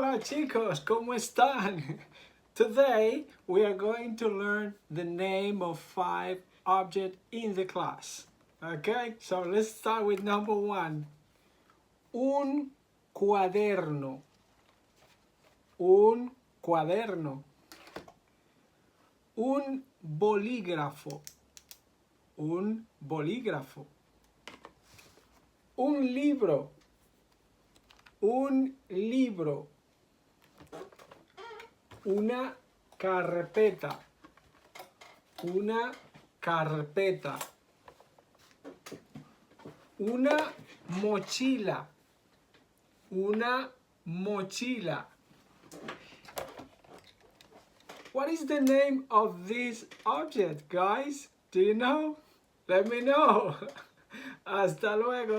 Hola chicos, ¿cómo están? Today we are going to learn the name of 5 objects in the class. Okay, so let's start with number 1. Un cuaderno. Un cuaderno. Un bolígrafo. Un bolígrafo. Un libro. Un libro. Una carpeta. Una carpeta. Una mochila. Una mochila. What is the name of this object, guys? Do you know? Let me know. Hasta luego.